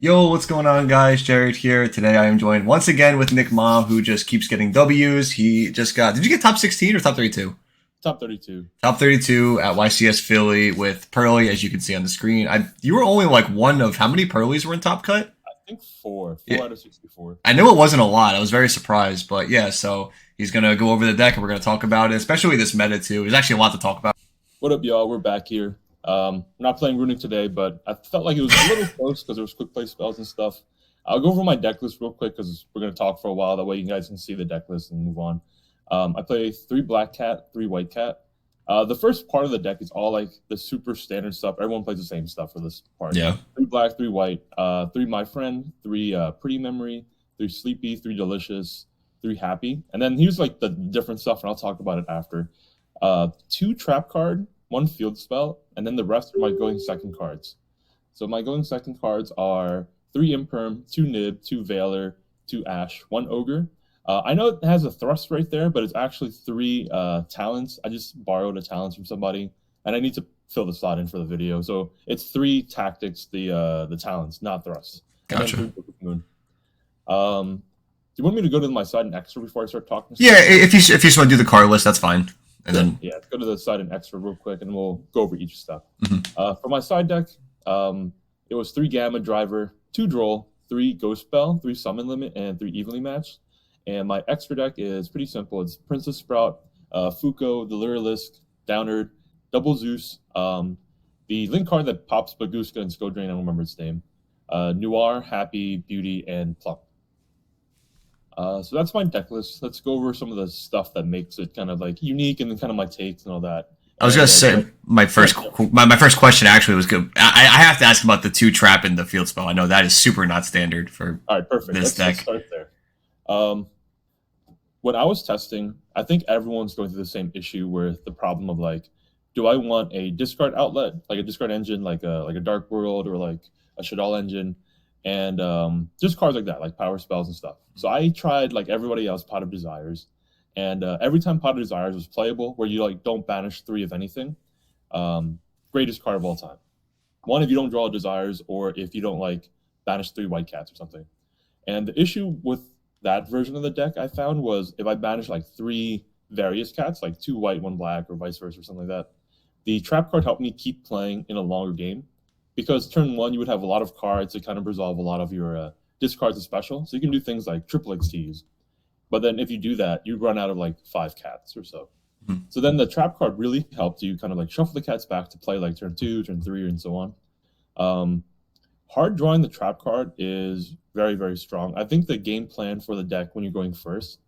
Yo, what's going on, guys? Jared here. Today I am joined once again with Nick Mom, who just keeps getting W's. He just got, did you get top 16 or top 32? Top 32. Top 32 at YCS Philly with Purrely, as you can see on the screen. You were only like one of how many Purleys were in top cut? I think four. Yeah, Four out of 64. I knew it wasn't a lot. I was very surprised, but yeah, so he's going to go over the deck and we're going to talk about it, especially this meta too. There's actually a lot to talk about. What up, y'all? We're back here. I'm not playing Runic today, but I felt like it was a little close because there was quick play spells and stuff. I'll go over my deck list real quick because we're going to talk for a while. That way you guys can see the deck list and move on. I play 3 black cat, 3 white cat. The first part of the deck is all like the super standard stuff. Everyone plays the same stuff for this part. Yeah. 3 black, 3 white, 3 my friend, 3 pretty memory, 3 sleepy, 3 delicious, 3 happy. And then here's like the different stuff, and I'll talk about it after. 2 trap card, 1 field spell, and then the rest are my going second cards. So my going second cards are 3 imperm, 2 nib, 2 veiler, 2 ash, 1 ogre. I know it has a thrust right there, but it's actually 3 talents. I just borrowed a talent from somebody, and I need to fill the slot in for the video. So it's 3 tactics, the talents, not thrusts. Gotcha. And then 3 Book of Moon. Do you want me to go to my side and extra before I start talking? Yeah, if you just want to do the card list, that's fine. And then yeah, let's go to the side and extra real quick, and we'll go over each stuff. Mhm. For my side deck, it was 3 Gamma Driver, 2 Droll, 3 Ghost Spell, 3 Summon Limit, and 3 Evenly Matched. And my extra deck is pretty simple. It's Princess Sprout, Fuko, the Lyrilisk, Downerd, Double Zeus, the link card that pops Baguska and Scodrain, I don't remember its name, Noir, Happy, Beauty, and Plump. So that's my deck list. Let's go over some of the stuff that makes it kind of like unique and then kind of my takes and all that. I was gonna say my first question actually was good. I have to ask about the 2 trap and the field spell. I know that is super not standard for all right, perfect. this deck. Let's start there. When I was testing, I think everyone's going through the same issue with the problem of like, do I want a discard outlet, like a discard engine, like a Dark World or like a Shadal engine, and just cards like that, like power spells and stuff. So I tried like everybody else, Pot of Desires, and every time Pot of Desires was playable, where you like don't banish 3 of anything, greatest card of all time. 1 if you don't draw Desires, or if you don't like banish 3 white cats or something. And the issue with that version of the deck I found was if I banished like 3 various cats, like 2 white, 1 black, or vice versa, or something like that, the trap card helped me keep playing in a longer game. Because turn 1, you would have a lot of cards to kind of resolve a lot of your discards of special. So you can do things like triple XTs. But then if you do that, you run out of like 5 cats or so. Mm-hmm. So then the trap card really helped you kind of like shuffle the cats back to play like turn 2, turn 3, and so on. Hard drawing the trap card is very, very strong. I think the game plan for the deck when you're going first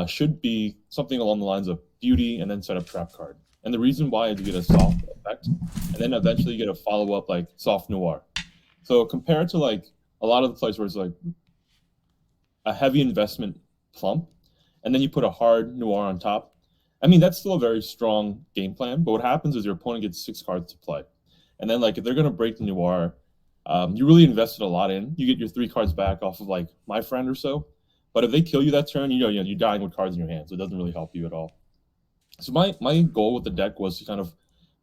should be something along the lines of beauty and then set up trap card. And the reason why is you get a soft effect, and then eventually you get a follow-up like soft noir. So compared to like a lot of the places where it's like a heavy investment plump, and then you put a hard noir on top, I mean, that's still a very strong game plan, but what happens is your opponent gets 6 cards to play. And then like if they're going to break the noir, you really invested a lot in. You get your 3 cards back off of like my friend or so. But if they kill you that turn, you're dying with cards in your hand, so it doesn't really help you at all. So my goal with the deck was to kind of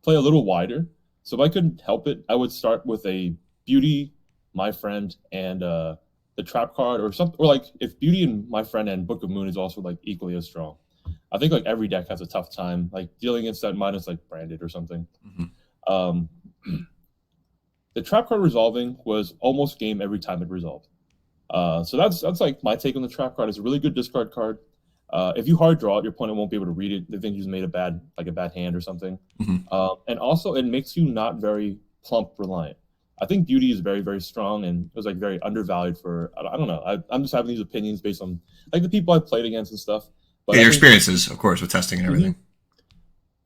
play a little wider. So if I could help it, I would start with a Beauty, my friend, and the trap card, or something, or like if Beauty and my friend and Book of Moon is also like equally as strong. I think like every deck has a tough time like dealing against that minus like Branded or something. Mm-hmm. The trap card resolving was almost game every time it resolved. So that's like my take on the trap card. It's a really good discard card. If you hard draw it, your opponent won't be able to read it. They think you just made a bad hand or something. Mm-hmm. And also, it makes you not very plump reliant. I think Beauty is very, very strong, and it was like very undervalued for. I don't know. I'm just having these opinions based on like the people I've played against and stuff. But yeah, your experiences, of course, with testing and everything.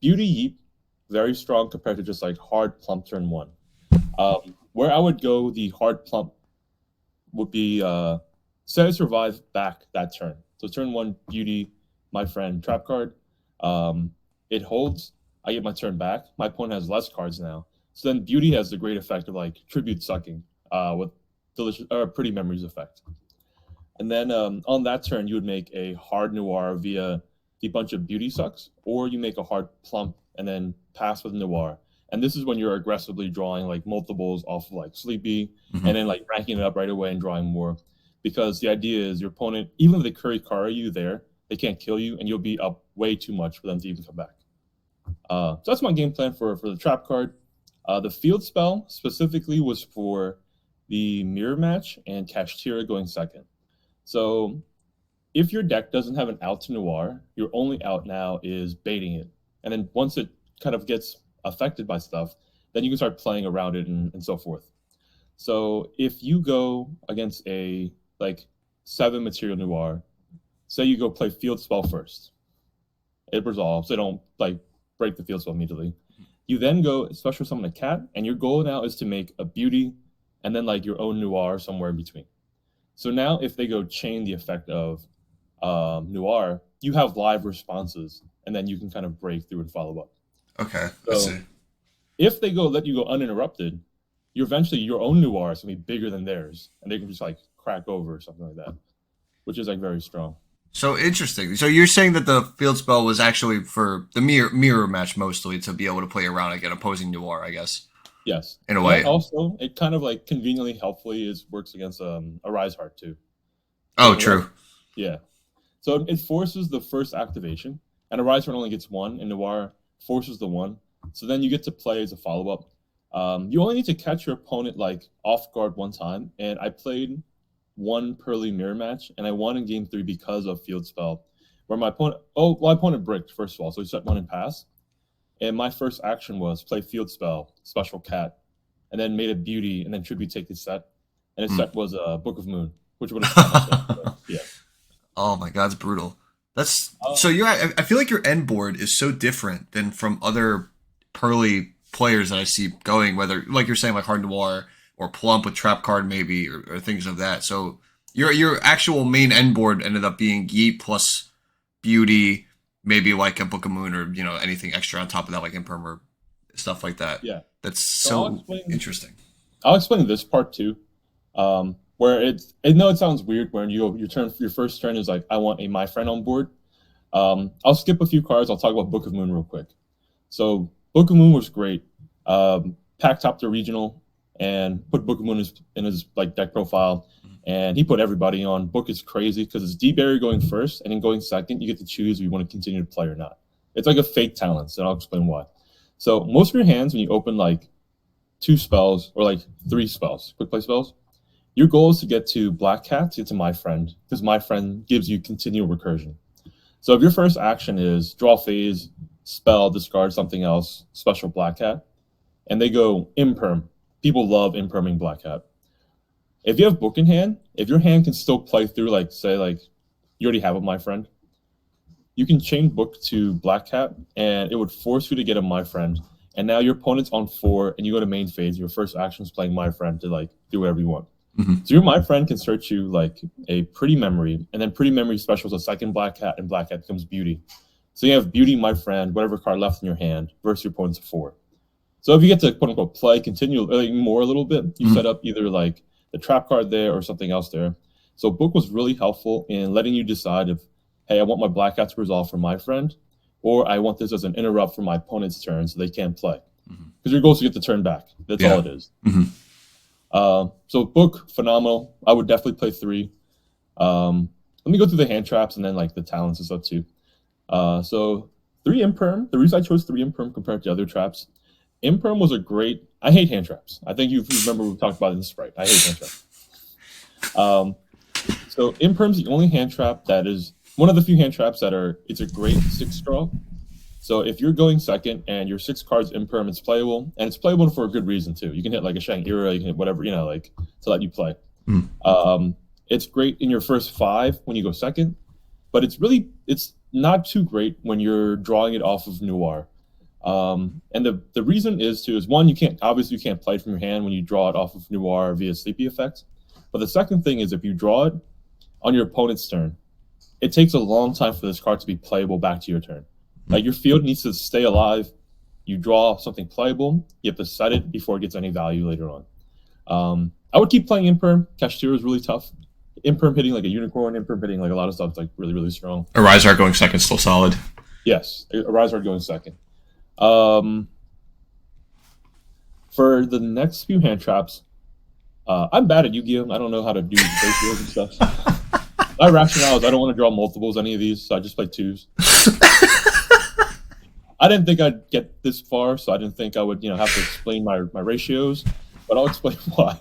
Beauty Yeep, very strong compared to just like hard plump turn 1. Where I would go the hard plump would be set it survive back that turn. So turn 1, Beauty, my friend, trap card. It holds. I get my turn back. My opponent has less cards now. So then Beauty has the great effect of like tribute sucking with delicious or pretty memories effect. And then on that turn, you would make a hard noir via the bunch of Beauty sucks, or you make a hard plump and then pass with noir. And this is when you're aggressively drawing like multiples off of like Sleepy, Mhm. and then like ranking it up right away and drawing more. Because the idea is your opponent, even if they Curry Kara you there, they can't kill you, and you'll be up way too much for them to even come back. So that's my game plan for the trap card. The field spell specifically was for the mirror match and Kashtira going second. So if your deck doesn't have an out to Noir, your only out now is baiting it. And then once it kind of gets affected by stuff, then you can start playing around it and so forth. So if you go against a like 7 material Noir, say you go play field spell first, it resolves. They don't like break the field spell immediately. You then go special summon a cat, and your goal now is to make a beauty and then like your own Noir somewhere in between. So now if they go chain the effect of Noir, you have live responses, and then you can kind of break through and follow up. Okay, I So see. if they let you go uninterrupted, you're eventually your own Noir is gonna be bigger than theirs, and they can just like crack over or something like that, which is like very strong. So interesting. So you're saying that the field spell was actually for the mirror match mostly to be able to play around again opposing Noir, I guess, Yes, in a and way. also it kind of like conveniently helpfully works against a Rise Heart too. Oh, So true. yeah, so it forces the first activation, and a Rise Heart only gets one, and Noir forces the one. So then you get to play as a follow up. You only need to catch your opponent like off guard one time, and I played one Peurly mirror match, and I won in game 3 because of field spell, where my opponent my opponent bricked first of all, so he set one and pass, and my first action was play field spell, special cat, and then made a beauty, and then tribute take the set, and his set was a Book of Moon, which would have stopped it. Yeah. Oh my god, it's brutal. That's Uh, so you're. I feel like your end board is so different than from other Peurly players that I see going. Whether like you're saying like Hard Noir or Plump with Trap Card maybe or things of that. So your actual main end board ended up being Yeet plus Beauty, maybe like a Book of Moon or anything extra on top of that like Imperm or stuff like that. yeah. That's So so interesting. I'll explain this part too. Where I know it sounds weird when your first turn is like, I want a my friend on board. I'll skip a few cards. I'll talk about Book of Moon real quick. So Book of Moon was great. Pack topped the regional and put Book of Moon in his like deck profile, and he put everybody on. Book is crazy because it's D-Berry going first, and then going second, you get to choose if you want to continue to play or not. It's like a fake talent, and I'll explain why. So most of your hands, when you open like 2 spells or like 3 spells, quick play spells, your goal is to get to Black Cat, to get to My Friend, because My Friend gives you continual recursion. So if your first action is draw phase, spell, discard something else, special Black Cat, and they go Imperm, people love Imperming Black Cat. If you have Book in hand, if your hand can still play through, like, say, like, you already have a My Friend, you can chain Book to Black Cat, and it would force you to get a My Friend. And now your opponent's on 4, and you go to main phase, your first action is playing My Friend to, like, do whatever you want. Mm-hmm. So your My Friend can search you like a Pretty Memory, and then Pretty Memory specials a second Black Cat, and Black Cat becomes Beauty. So you have Beauty, My Friend, whatever card left in your hand, versus your opponent's 4. So if you get to quote unquote play, continue like, more a little bit, you set up either like the trap card there or something else there. So Book was really helpful in letting you decide if, hey, I want my Black Cat to resolve for My Friend, or I want this as an interrupt for my opponent's turn so they can't play. Because your goal is to get the turn back. That's all it is. Mm-hmm. So Book, phenomenal. I would definitely play 3. Let me go through the hand traps and then like the talents and stuff too. So 3 Imperm. The reason I chose 3 Imperm compared to other traps, Imperm was a great. I hate hand traps. I think you remember we talked about it in the Sprite. I hate hand traps. So Imperm's the only hand trap that is one of the few hand traps that are. It's a great 6 draw. So if you're going second and your 6 cards Imperm, it's playable, and it's playable for a good reason too. You can hit like a Shang-Ira, you can hit whatever, like to let you play. It's great in your first 5 when you go second, but it's not too great when you're drawing it off of Noir. And the reason is one, you can't play it from your hand when you draw it off of Noir via Sleepy effect. But the second thing is if you draw it on your opponent's turn, it takes a long time for this card to be playable back to your turn. Like your field needs to stay alive. You draw something playable. You have to set it before it gets any value later on. I would keep playing Imperm. Kashtira is really tough. Imperm hitting like a unicorn. Imperm hitting like a lot of stuff. It's like really, really strong. A Rise Art going second, still solid. Yes, a Rise Art going second. For the next few hand traps, I'm bad at Yu-Gi-Oh! I don't know how to do ratios and stuff. My rationale is I don't want to draw multiples any of these, so I just play twos. I didn't think I'd get this far, so I didn't think I would, have to explain my ratios, but I'll explain why.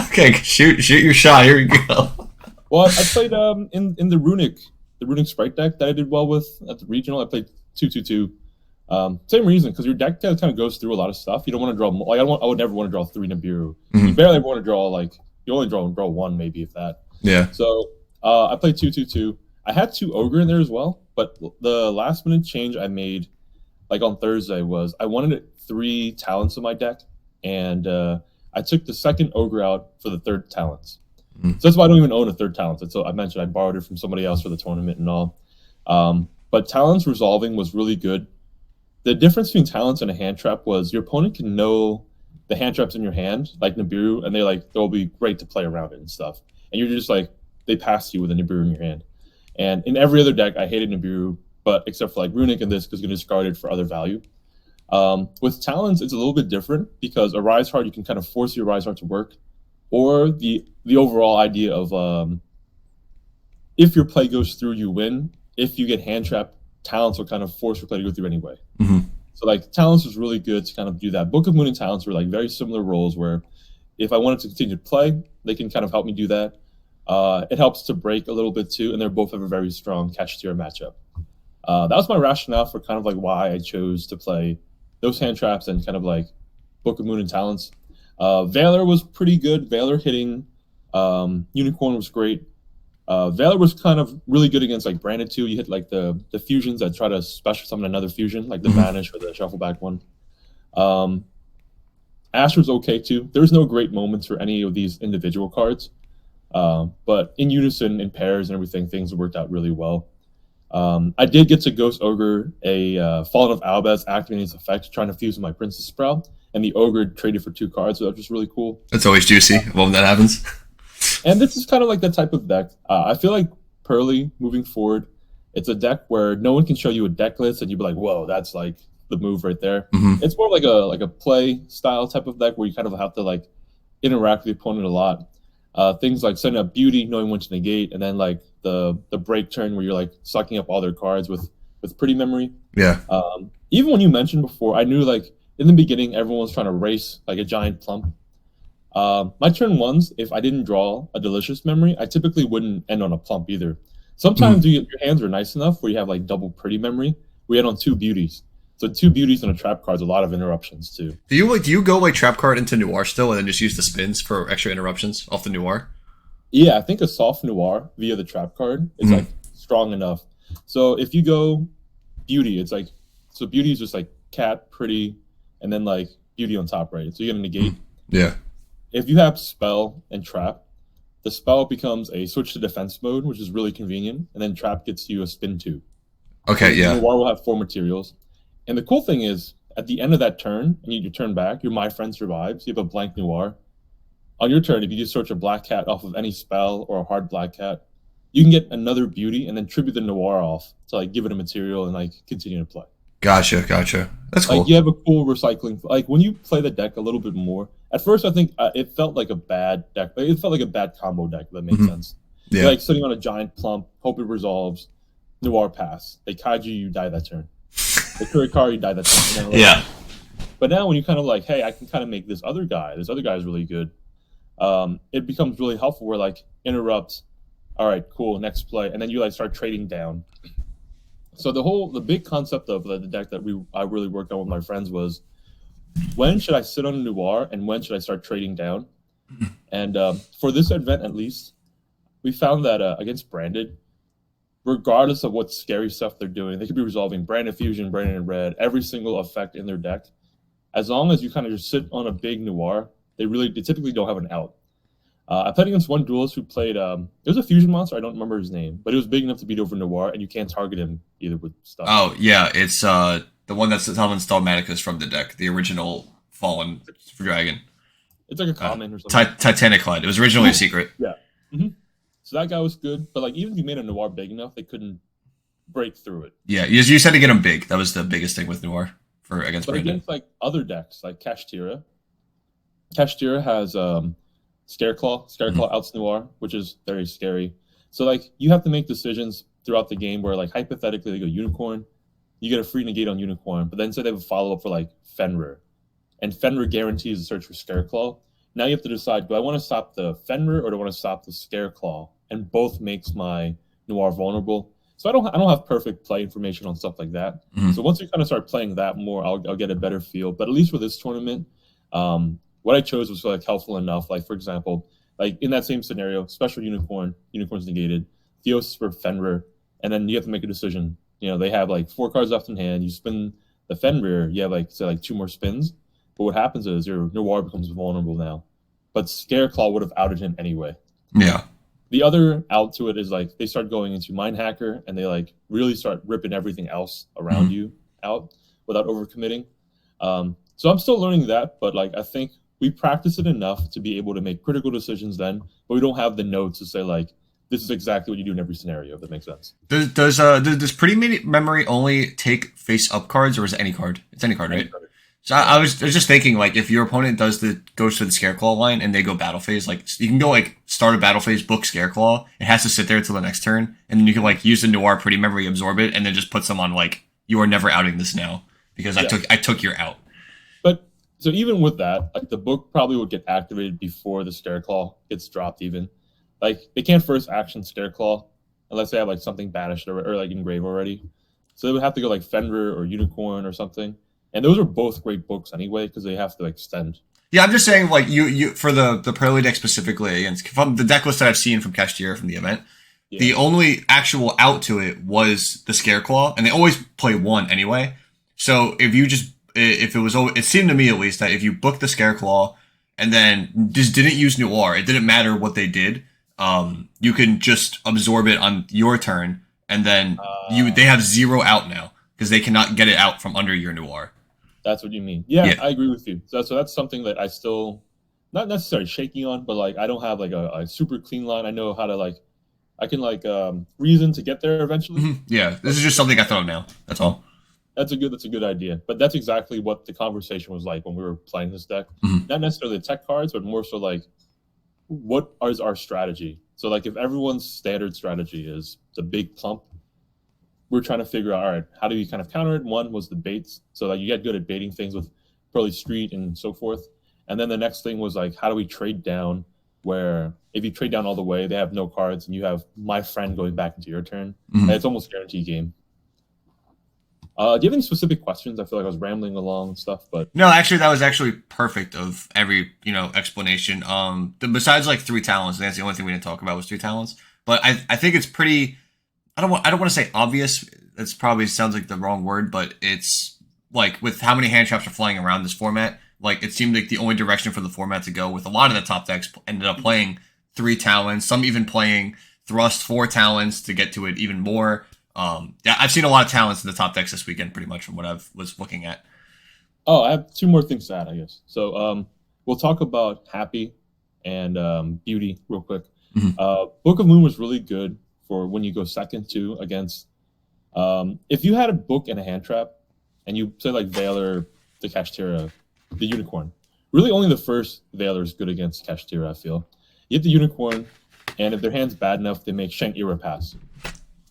Okay, shoot your shot. Here we go. Well, I played in the runic sprite deck that I did well with at the regional. I played 2/2/2. Same reason, because your deck kind of goes through a lot of stuff. You don't want to draw like I would never want to draw 3 Nibiru. You barely ever want to draw you only draw one maybe if that. Yeah. So I played 2/2/2. I had 2 ogre in there as well, but the last minute change I made like on Thursday was I wanted 3 talents in my deck, and I took the second ogre out for the third talents. So that's why I don't even own a third talent. So I mentioned I borrowed it from somebody else for the tournament and all. But talents resolving was really good. The difference between talents and a hand trap was your opponent can know the hand traps in your hand, like Nibiru, and they'll be great to play around it and stuff. And you're just like, they pass you with a Nibiru in your hand. And in every other deck, I hated Nibiru, but except for like Runic and this, because you can discard it for other value. With talents, it's a little bit different because a Rise Heart, you can kind of force your Rise Heart to work, or the overall idea of if your play goes through, you win. If you get hand trapped, talents will kind of force your play to go through anyway. So like talents was really good to kind of do that. Book of Moon and talents were like very similar roles where if I wanted to continue to play, they can kind of help me do that. It helps to break a little bit too, and they both have a very strong Kashtira matchup. That was my rationale for kind of like why I chose to play those hand traps and kind of like Book of Moon and talents. Valor was pretty good. Valor hitting Unicorn was great. Valor was kind of really good against like Branded too. You hit like the fusions that try to special summon another fusion, like the Vanish or the Shuffle Back one. Ash was okay too. There's no great moments for any of these individual cards. But in unison, in pairs and everything, things worked out really well. I did get to Ghost Ogre a Fallen of Albaz activating its effect, trying to fuse with my Princess Sprout, and the Ogre traded for 2 cards, so that was just really cool. That's always juicy when that happens. And this is kind of like that type of deck. I feel like Purrely, moving forward, it's a deck where no one can show you a deck list and you'd be like, whoa, that's like the move right there. It's more like a play style type of deck where you kind of have to like interact with the opponent a lot. Things like setting up Beauty, knowing when to negate, and then like the break turn where you're like sucking up all their cards with Pretty Memory. Yeah. Even when you mentioned before, I knew like in the beginning everyone was trying to race like a giant plump. My turn ones, if I didn't draw a Delicious Memory, I typically wouldn't end on a plump either. Sometimes your hands are nice enough where you have like double Pretty Memory. We had on 2 Beauties. So 2 Beauties and a Trap card's a lot of interruptions too. Do you go like Trap card into Noir still and then just use the spins for extra interruptions off the Noir? Yeah, I think a soft Noir via the Trap card is like strong enough. So if you go Beauty, it's like, so Beauty is just like Cat, Pretty, and then like Beauty on top, right? So you get a negate. Yeah. If you have Spell and Trap, the Spell becomes a switch to defense mode, which is really convenient, and then Trap gets you a spin 2. Okay, yeah. Noir will have 4 materials. And the cool thing is, at the end of that turn, and you turn back, your My Friend survives, you have a blank Noir. On your turn, if you just search a black cat off of any spell or a hard black cat, you can get another Beauty and then tribute the Noir off to like give it a material and like continue to play. Gotcha. That's cool. Like you have a cool recycling. Like when you play the deck a little bit more. At first, I think it felt like a bad deck. It felt like a bad combo deck. If that makes sense. Yeah. You're like sitting on a giant plump, hope it resolves. Noir pass. They Kaiju, you die that turn. The Kurikari, you die that turn. Yeah. But now when you kind of like, hey, I can kind of make this other guy. This other guy is really good. It becomes really helpful. Where like interrupt. All right, cool. Next play, and then you like start trading down. So the big concept of the deck that I really worked on with my friends was when should I sit on a Noir and when should I start trading down? And for this event at least, we found that against Branded, regardless of what scary stuff they're doing, they could be resolving Branded Fusion, Branded in Red, every single effect in their deck. As long as you kind of just sit on a big Noir, they typically don't have an out. I played against one duelist who played. It was a fusion monster. I don't remember his name, but it was big enough to beat over Noir, and you can't target him either with stuff. Oh yeah, it's the one that's summons Dogmaticus from the deck, the original Fallen Dragon. It's like a common or something. Titanic Clyde. It was originally a secret. Yeah. So that guy was good, but like even if you made a Noir big enough, they couldn't break through it. Yeah, you just had to get him big. That was the biggest thing with Noir against But Brandon. against like other decks, like Kashtira, Kashtira has Scareclaw outs Noir, which is very scary. So like you have to make decisions throughout the game where like hypothetically they go Unicorn, you get a free negate on Unicorn, but then say they have a follow up for like Fenrir, and Fenrir guarantees a search for Scareclaw. Now you have to decide: do I want to stop the Fenrir or do I want to stop the Scareclaw? And both makes my Noir vulnerable. So I don't have perfect play information on stuff like that. Mhm. So once we kind of start playing that more, I'll get a better feel. But at least for this tournament, what I chose was like helpful enough. Like for example, like in that same scenario, special unicorn's negated, Theos for Fenrir, and then you have to make a decision. You know, they have like 4 cards left in hand. You spin the Fenrir, you have like say like 2 more spins. But what happens is your Noir becomes vulnerable now. But Scareclaw would have outed him anyway. Yeah. The other out to it is like they start going into Mind Hacker and they like really start ripping everything else around you out without overcommitting. So I'm still learning that, but like I think we practice it enough to be able to make critical decisions then, but we don't have the notes to say like this is exactly what you do in every scenario, if that makes sense. Does pretty memory only take face up cards, or is it any card? It's any card, right? So I was just thinking, like, if your opponent goes to the Scareclaw line and they go battle phase, like, you can go, like, start a battle phase, book Scareclaw. It has to sit there until the next turn. And then you can, like, use the Noir Pretty Memory, absorb it, and then just put some on, like, you are never outing this now. Because I took your out. But, so even with that, like, the book probably would get activated before the Scareclaw gets dropped even. Like, they can't first action Scareclaw unless they have, like, something banished or like, engrave already. So they would have to go, like, Fenrir or Unicorn or something. And those are both great books anyway because they have to extend. Yeah, I'm just saying, like, you for the Peurly deck specifically, against from the deck list that I've seen from Kashtira from the event, the only actual out to it was the Scareclaw, and they always play 1 anyway. So if it seemed to me at least that if you booked the Scareclaw and then just didn't use Noir, it didn't matter what they did. You can just absorb it on your turn, and then they have 0 out now because they cannot get it out from under your Noir. That's what you mean. Yeah, I agree with you. So that's something that I still not necessarily shaky on, but like I don't have like a super clean line. I know how to like I can like reason to get there eventually. Mm-hmm. Yeah, this is just something I thought of now. That's all. That's a good idea. But that's exactly what the conversation was like when we were playing this deck. Mm-hmm. Not necessarily the tech cards, but more so like what is our strategy? So like if everyone's standard strategy is the big plump, we're trying to figure out, all right, how do you kind of counter it? One was the baits, so that you get good at baiting things with Peurly Street and so forth. And then the next thing was like, how do we trade down? Where if you trade down all the way, they have no cards, and you have my friend going back into your turn. And it's almost guaranteed game. Do you have any specific questions? I feel like I was rambling along and stuff, but no, actually, that was actually perfect of every explanation. Besides like 3 talents, and that's the only thing we didn't talk about was 3 talents. But I think it's pretty. I don't want to say obvious. That's probably sounds like the wrong word, but it's like with how many hand traps are flying around this format. Like it seemed like the only direction for the format to go with a lot of the top decks ended up playing 3 talents. Some even playing thrust 4 talents to get to it even more. Yeah, I've seen a lot of talents in the top decks this weekend, pretty much from what I was looking at. Oh, I have 2 more things to add, I guess. So we'll talk about Happy and Beauty real quick. Book of Moon was really good for when you go second too against if you had a book and a hand trap and you say like Veiler to Kashtira, the Unicorn. Really only the first Veiler is good against Kashtira, I feel. You hit the Unicorn, and if their hand's bad enough, they make Shank Era pass.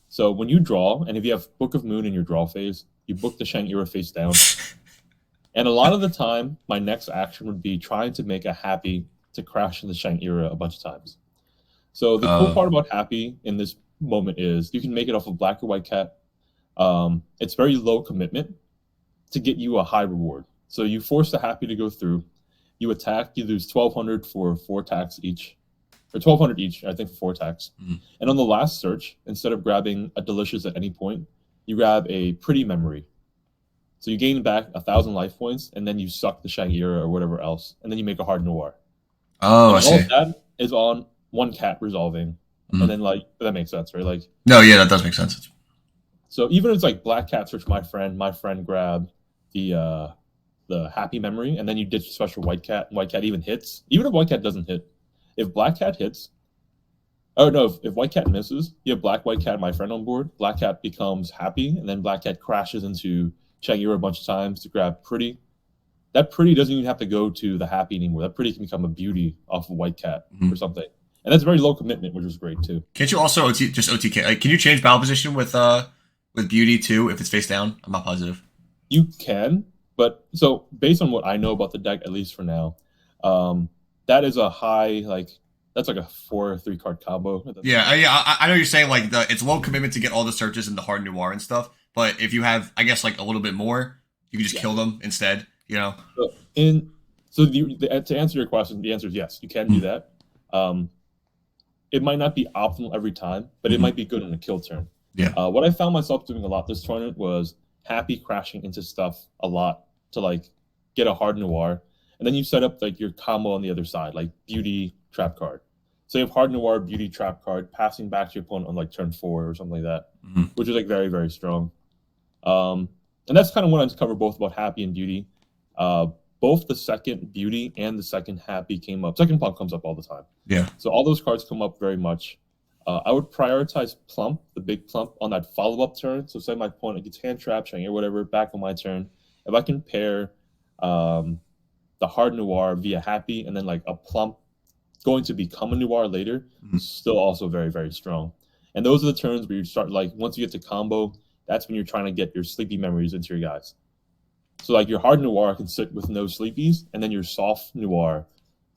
So when you draw, and if you have Book of Moon in your draw phase, you book the Shank Era face down. And a lot of the time, my next action would be trying to make a Happy to crash in the Shank Era a bunch of times. So the cool part about Happy in this moment is you can make it off of Black or White Cat. It's very low commitment to get you a high reward. So you force the Happy to go through. You attack. You lose 1,200 for 4 attacks each, or 1,200 each, I think, for 4 attacks. And on the last search, instead of grabbing a Delicious at any point, you grab a Pretty Memory. So you gain back 1,000 life points, and then you suck the Shang Era or whatever else, and then you make a hard Noir. Oh, I see. All of that is on 1 cat resolving. And then like that makes sense, right? Like no, yeah, that does make sense. So even if it's like Black Cat search my friend grabbed the Happy Memory, and then you ditch special White Cat, and White Cat even hits. Even if White Cat doesn't hit, if Black Cat hits, oh no, if White Cat misses, you have Black White Cat, my friend on board. Black Cat becomes Happy, and then Black Cat crashes into Shang Era a bunch of times to grab Pretty, that pretty doesn't even have to go to the happy anymore. That pretty can become a beauty off of white cat or something. And that's very low commitment, which is great too. Can't you also just OTK? Like, can you change battle position with beauty too if it's face down? I'm not positive. You can, but so based on what I know about the deck, at least for now, that is a high that's like a 4/3 card combo. I know you're saying like it's low commitment to get all the searches and the hard noir and stuff, but if you have, I guess, like a little bit more, you can just kill them instead. You know. So to answer your question, the answer is yes, you can do that. It might not be optimal every time, but it might be good on a kill turn. Yeah. What I found myself doing a lot this tournament was happy crashing into stuff a lot to like get a hard noir, and then you set up like your combo on the other side, like beauty trap card. So you have hard noir, beauty trap card, passing back to your opponent on like turn 4 or something like that, which is like very, very strong. And that's kind of what I covered both about happy and beauty. Both the second beauty and the second happy came up. Second plump comes up all the time. Yeah. So all those cards come up very much. I would prioritize plump, the big plump, on that follow-up turn. So say my opponent gets hand trap, or whatever, back on my turn. If I can pair the hard noir via happy and then like a plump going to become a noir later, still also very, very strong. And those are the turns where you start, like, once you get to combo, that's when you're trying to get your sleepy memories into your guys. So like your hard noir can sit with no sleepies, and then your soft noir,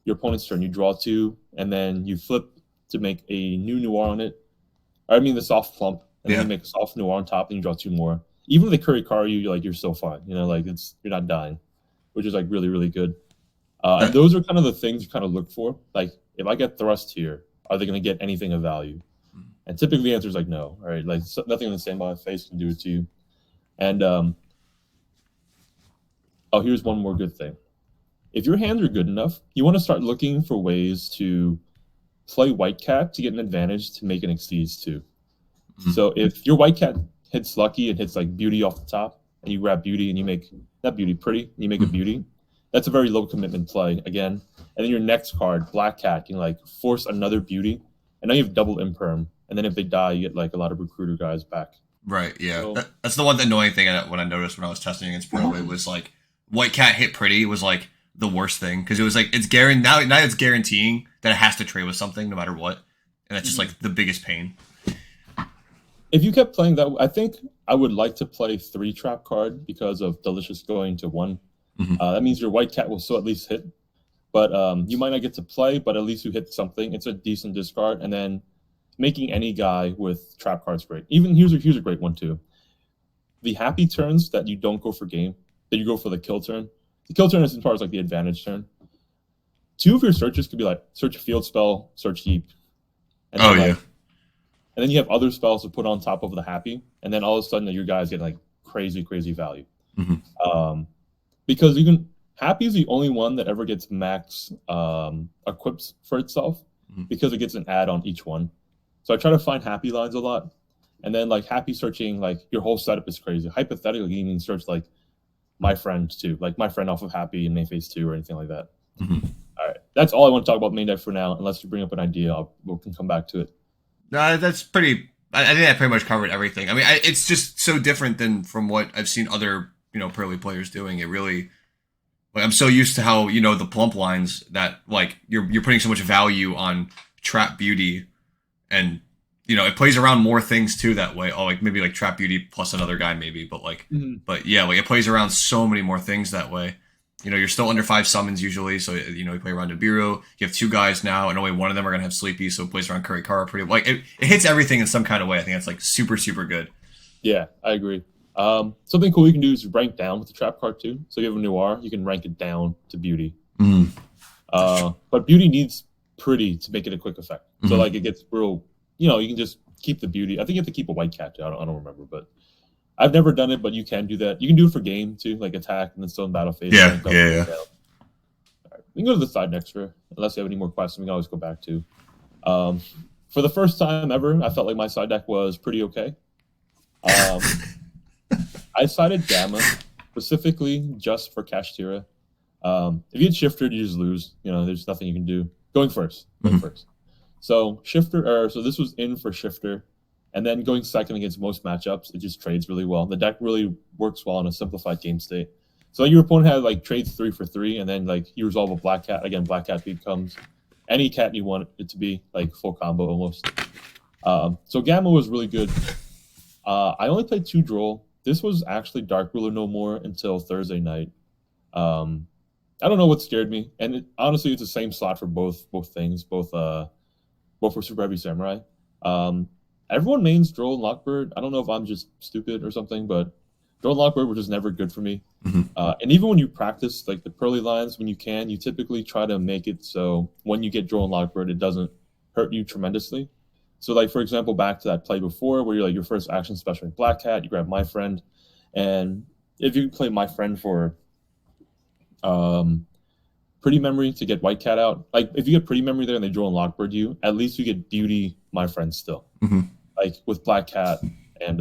your opponent's turn, you draw 2, and then you flip to make a new noir on it. I mean the soft plump, and then you make a soft noir on top, and you draw 2 more. Even with the curry car, you're still fine. You know, like you're not dying, which is like really, really good. And those are kind of the things you kind of look for. Like, if I get thrust here, are they going to get anything of value? And typically the answer is like no. All right, like nothing in the same face can do it to you. And here's one more good thing. If your hands are good enough, you want to start looking for ways to play white cat to get an advantage to make an exceeds too. So if your white cat hits lucky and hits like beauty off the top, and you grab beauty and you make that beauty pretty, and you make a beauty, that's a very low commitment play again. And then your next card, black cat, can like force another beauty, and now you have double imperm. And then if they die, you get like a lot of recruiter guys back. Right. Yeah. So, that's the one annoying thing when I noticed when I was testing against Purrely was like white cat hit pretty was like the worst thing because it was like it's now it's guaranteeing that it has to trade with something no matter what, and that's just like the biggest pain. If you kept playing that, I think I would like to play 3 trap card because of Delicious going to 1. That means your white cat will still at least hit, but you might not get to play, but at least you hit something. It's a decent discard, and then making any guy with trap cards great. Even here's a great one too. The happy turns that you don't go for game, that you go for the kill turn. The kill turn is as far as like the advantage turn. 2 of your searches could be like search a field spell, search heap. And and then you have other spells to put on top of the happy, and then all of a sudden your guys get like crazy, crazy value. Because even happy is the only one that ever gets max equips for itself because it gets an add on each one. So I try to find happy lines a lot, and then like happy searching, like your whole setup is crazy. Hypothetically, you can search like my friend too, like my friend off of happy in main phase 2 or anything like that. All right, that's all I want to talk about main deck for now. Unless you bring up an idea, we can come back to it. No, that's pretty. I think I pretty much covered everything. I mean, it's just so different than from what I've seen other Purrely players doing. It really, like, I'm so used to how the plump lines that like you're putting so much value on trap beauty, and it plays around more things too that way. Oh, like maybe like trap beauty plus another guy maybe, but like, but yeah, like it plays around so many more things that way. You're still under 5 summons usually, so you play around Nibiru. You have 2 guys now, and only one of them are gonna have Sleepy, so it plays around Kurikara pretty. Like it hits everything in some kind of way. I think that's like super, super good. Yeah, I agree. Something cool you can do is rank down with the trap card too. So if you have a noir, you can rank it down to beauty. But beauty needs pretty to make it a quick effect. So like it gets real. You can just keep the beauty. I think you have to keep a white cat too. I don't remember, but I've never done it. But you can do that. You can do it for game too, like attack and then still in battle phase. Yeah. All right, we can go to the side next year. Unless you have any more questions, we can always go back to. For the first time ever, I felt like my side deck was pretty okay. I sided Gamma specifically just for Kashtira. If you had Shifter, you just lose. There's nothing you can do. Going first. So Shifter, so this was in for Shifter, and then going second against most matchups, it just trades really well. The deck really works well in a simplified game state. So your opponent had like trades 3 for 3, and then like you resolve a black cat. Again, black cat becomes any cat you want it to be, like full combo almost. So Gamma was really good. I only played 2 Droll. This was actually Dark Ruler no more until Thursday night. I don't know what scared me, and honestly, it's the same slot for both things, both for Super Heavy Samurai. Everyone mains Droll and Lockbird. I don't know if I'm just stupid or something, but Droll and Lockbird were just never good for me. Mm-hmm. And even when you practice like the Peurly lines, when you can, you typically try to make it so when you get Droll and Lockbird, it doesn't hurt you tremendously. So, like for example, back to that play before, where you're like your first action special Black Cat, you grab My Friend, and if you play My Friend for Pretty Memory to get White Cat out, like if you get Pretty Memory there and they Droll and Lockbird you, at least you get Beauty My Friend still, like with Black Cat and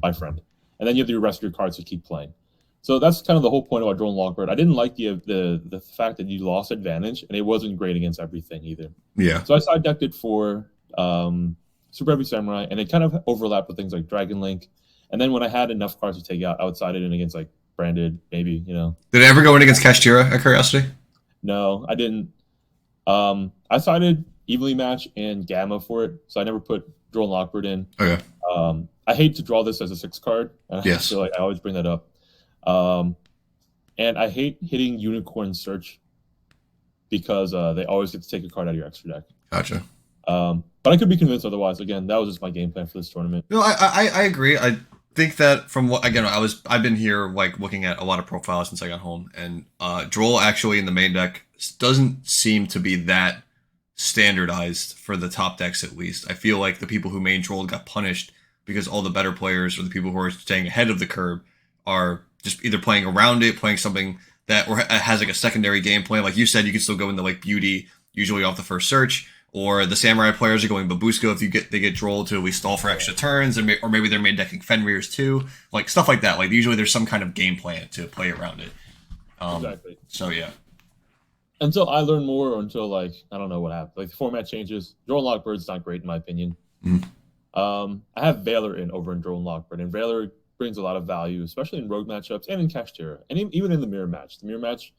My Friend, and then you have the rest of your cards to keep playing. So that's kind of the whole point about Droll and Lockbird. I didn't like the fact that you lost advantage, and it wasn't great against everything either. Yeah. So I side decked it for Super Heavy Samurai, and it kind of overlapped with things like Dragon Link. And then when I had enough cards to take out, I would side it in against like Branded, maybe, you know. Did it ever go in against Kashtira, at curiosity? No, I didn't. I sided Evenly Match and Gamma for it, so I never put Droll and Lockbird in. Okay. I hate to draw this as a 6 card. Yes. I feel like I always bring that up. And I hate hitting Unicorn Search because they always get to take a card out of your extra deck. Gotcha. But I could be convinced otherwise. Again, that was just my game plan for this tournament. No, I agree. I think that from what again I've been here like looking at a lot of profiles since I got home, and Droll actually in the main deck doesn't seem to be that standardized for the top decks at least. I feel like the people who main Droll got punished because all the better players or the people who are staying ahead of the curve are just either playing around it, playing something that or has like a secondary game plan. Like you said, you can still go into like Beauty usually off the first search. Or the Samurai players are going Babusko if they get Droll to at least stall for extra turns, and or maybe they're main decking Fenrir's too, like stuff like that. Like usually there's some kind of game plan to play around it. Exactly. So yeah. Until I learn more, or until like I don't know what happened. Like the format changes. Droll and Lockbird's not great in my opinion. I have Valor over in Droll and Lockbird, and Valor brings a lot of value, especially in rogue matchups and in Kashtira, and even in the mirror match. The mirror match,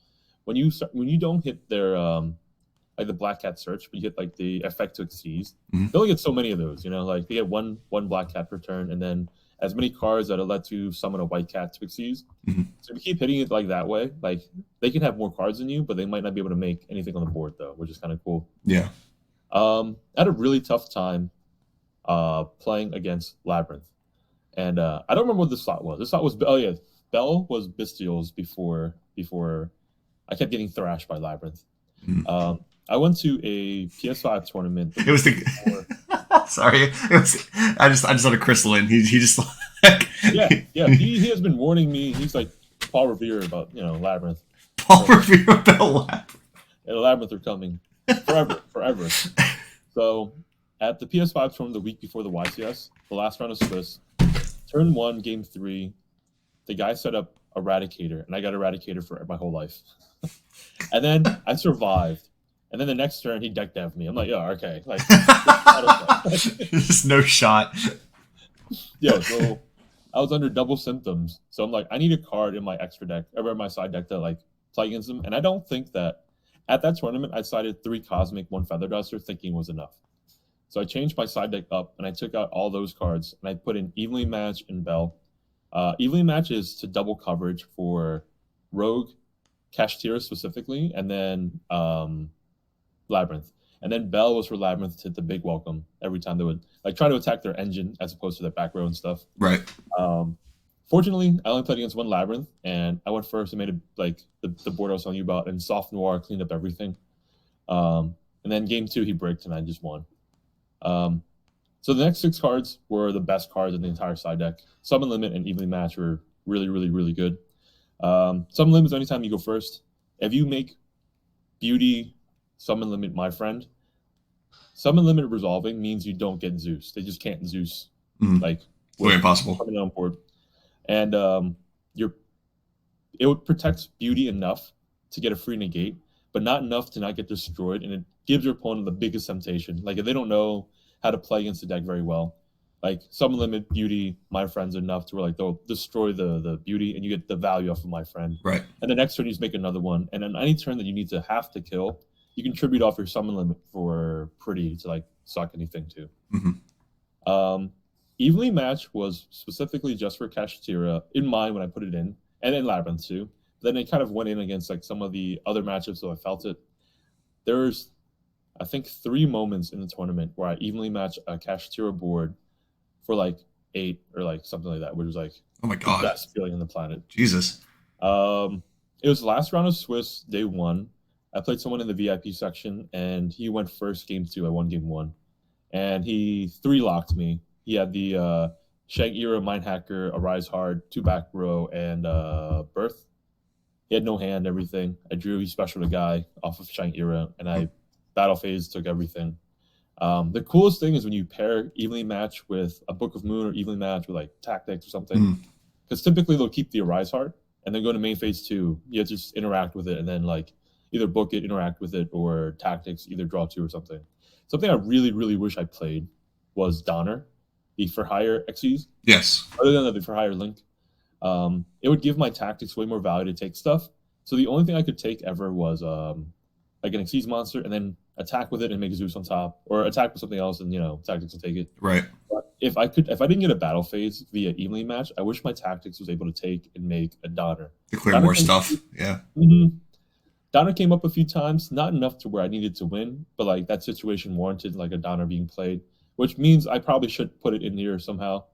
when you don't hit their like the Black Cat search, but you get like the effect to exceed. They only get so many of those, you know, like they get one Black Cat per turn, and then as many cards that'll let you summon a White Cat to exceed. So if you keep hitting it like that way, like they can have more cards than you, but they might not be able to make anything on the board though, which is kind of cool. Yeah. I had a really tough time playing against Labyrinth, and I don't remember what the slot was. The slot was Bell was Bestials before I kept getting thrashed by Labyrinth. I went to a PS5 tournament. It was the sorry. It was I just had a crystalline. He just like yeah. He has been warning me. He's like Paul Revere about Labyrinth. Paul Revere about Labyrinth. And Labyrinth are coming forever. So at the PS5 tournament the week before the YCS, the last round of Swiss, turn 1, game 3, the guy set up Eradicator, and I got Eradicator for my whole life. And then I survived. And then the next turn, he deck dev'd me. I'm like, yeah, okay. Like, just no shot. Yeah, so I was under double symptoms. So I'm like, I need a card in my extra deck, or in my side deck to like play against him. And I don't think that at that tournament, I sided 3 Cosmic, 1 Feather Duster, thinking was enough. So I changed my side deck up, and I took out all those cards, and I put in Evenly Match and Bell. Evenly Match is to double coverage for Rogue, Kashtira specifically, and then Labyrinth. And then Bell was for Labyrinth to hit the big welcome every time they would like try to attack their engine as opposed to their back row and stuff. Right. Fortunately, I only played against 1 Labyrinth, and I went first and made it like the board I was telling you about, and Soft Noir cleaned up everything. And then game 2 he bricked, and I just won. So the next 6 cards were the best cards in the entire side deck. Summon Limit and Evenly Match were really, really, really good. Summon Limit is anytime you go first. If you make Beauty Summon Limit My Friend, Summon Limit resolving means you don't get Zeus. They just can't Zeus. Like way impossible. Coming on board. And it would protect Beauty enough to get a free negate, but not enough to not get destroyed. And it gives your opponent the biggest temptation. Like if they don't know how to play against the deck very well, like some limit beauty my friends enough to where like they'll destroy the beauty and you get the value off of my friend. Right. And the next turn you just make another one. And on any turn that you need to have to kill, you can tribute off your summon limit for pretty to like suck anything too. Um, Evenly Match was specifically just for Kashtira in mind when I put it in, and in Labyrinth too. Then it kind of went in against like some of the other matchups, so I felt it. There's, I think, 3 moments in the tournament where I evenly match a Kashtira board for like 8 or like something like that, which was like Oh my the god. best feeling on the planet. Jesus. It was the last round of Swiss, day 1. I played someone in the VIP section, and he went first game 2. I won game 1. And he 3-locked me. He had the Shank Era, Mind Hacker, Arise Hard, 2 back row, and Birth. He had no hand, everything. I drew his special to guy off of Shank Era, and I battle phase took everything. The coolest thing is when you pair evenly match with a Book of Moon or evenly match with like tactics or something, because typically they'll keep the Arise Heart and then go to main phase 2. You have to just interact with it and then like either book it, interact with it, or tactics, either draw 2 or something. Something I really, really wish I played was Donner, the for hire Xyz. Yes. Other than the for hire Link, it would give my tactics way more value to take stuff. So the only thing I could take ever was like an Xyz monster and then attack with it and make Zeus on top, or attack with something else and tactics will take it. Right. But if I didn't get a battle phase via evenly match, I wish my tactics was able to take and make a Donner. To clear more stuff. Yeah. Donner came up a few times, not enough to where I needed to win, but like that situation warranted like a Donner being played, which means I probably should put it in here somehow.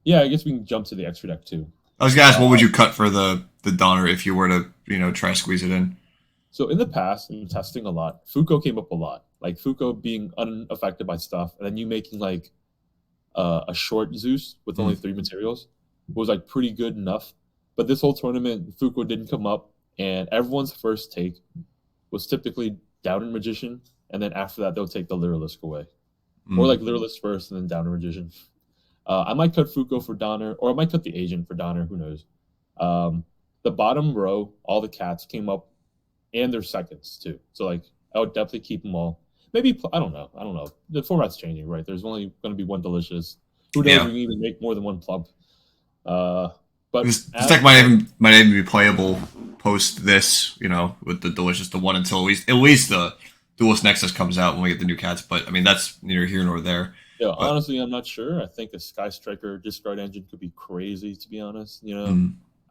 Yeah, I guess we can jump to the extra deck too. I was gonna ask, what would you cut for the Donner if you were to try to squeeze it in? So in the past, in testing a lot, Fuko came up a lot. Like Fuko being unaffected by stuff, and then you making like a short Zeus with only 3 materials was like pretty good enough. But this whole tournament, Fuko didn't come up, and everyone's first take was typically Downer Magician, and then after that they'll take the Lyrilisk away, or like Lyrilisk first and then Downer Magician. I might cut Fuko for Donner, or I might cut the Agent for Donner. Who knows? The bottom row, all the cats came up, and their seconds too. So like, I would definitely keep them all. Maybe I don't know. The format's changing, right? There's only going to be one Delicious. Who knows? We can even make more than one plump. But this deck might even be playable post this, with the Delicious, the one until at least the Duelist Nexus comes out when we get the new cats. But I mean, that's neither here nor there. Yeah, honestly, I'm not sure. I think a Sky Striker discard engine could be crazy, to be honest.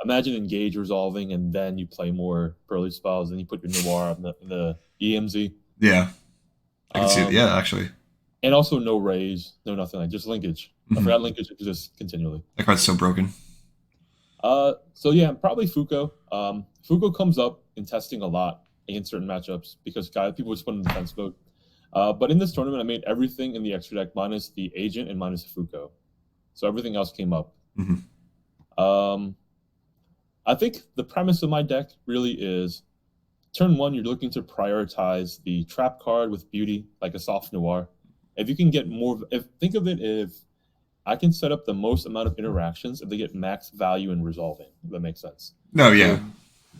Imagine Engage resolving, and then you play more Peurly spells, and you put your Noir on the EMZ. Yeah, I can see it. Yeah, actually. And also no raise, no nothing, like just linkage. I forgot linkage exists continually. That card's so broken. So yeah, probably Fuko. Fuko comes up in testing a lot against certain matchups because people just put in defense mode. But in this tournament, I made everything in the extra deck minus the Agent and minus the Fuko. So everything else came up. I think the premise of my deck really is turn 1, you're looking to prioritize the trap card with beauty, like a soft noir. If you can get more, think of it if I can set up the most amount of interactions if they get max value in resolving, if that makes sense. No, yeah.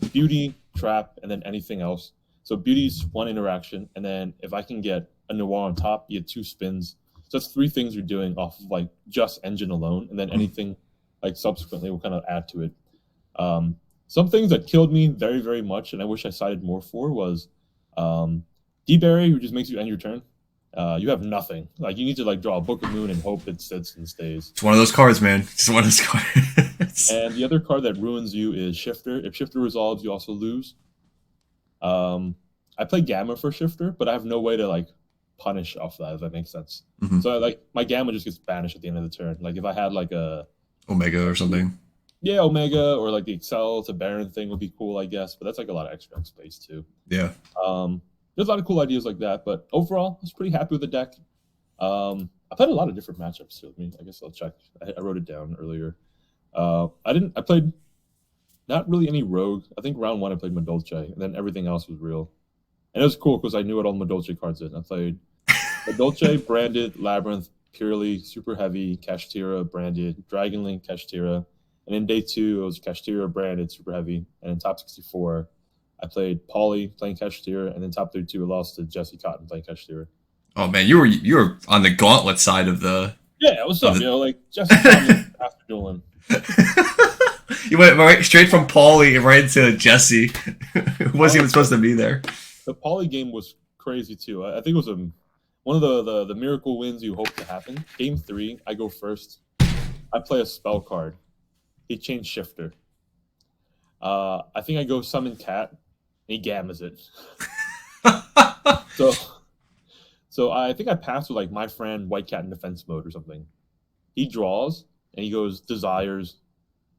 So beauty, trap, and then anything else. So beauty's 1 interaction, and then if I can get a noir on top, you get 2 spins. So that's 3 things you're doing off of like just engine alone, and then anything like subsequently will kind of add to it. Some things that killed me very, very much, and I wish I sided more for, was D-Berry, who just makes you end your turn. You have nothing. Like, you need to like draw a Book of Moon and hope it sits and stays. It's one of those cards, man. It's one of those cards. And the other card that ruins you is Shifter. If Shifter resolves, you also lose. I play Gamma for Shifter, but I have no way to like punish off that, if that makes sense. So like my Gamma just gets banished at the end of the turn. Like if I had like a Omega or something. Yeah, Omega or like the Excel to Baron thing would be cool, I guess. But that's like a lot of extra space too. Yeah. There's a lot of cool ideas like that. But overall, I was pretty happy with the deck. I played a lot of different matchups too. I guess I'll check. I wrote it down earlier. I played not really any Rogue. I think round 1 I played Madolce, and then everything else was real. And it was cool because I knew what all the Madolce cards did. I played Madolce, Branded, Labyrinth, Purrely, Super Heavy, Kashtira, Branded, Dragon Link, Kashtira. And in day 2, it was Kashtira, Branded, Super Heavy. And in top 64, I played Pauly playing Kashtira. And then top 32, I lost to Jesse Cotton playing Kashtira. Oh man, you were on the gauntlet side of the Yeah, what's of up? the. Like just in time after dueling. You went right straight from Paulie right into Jesse, who wasn't even supposed Honestly, to be there. the Poly game was crazy too. I think it was one of the miracle wins you hope to happen. Game three, I go first. I play a spell card. He changed shifter. I think I go summon cat. And he gammas it. So so I think I passed with like my friend White Cat in defense mode or something. He draws and he goes desires.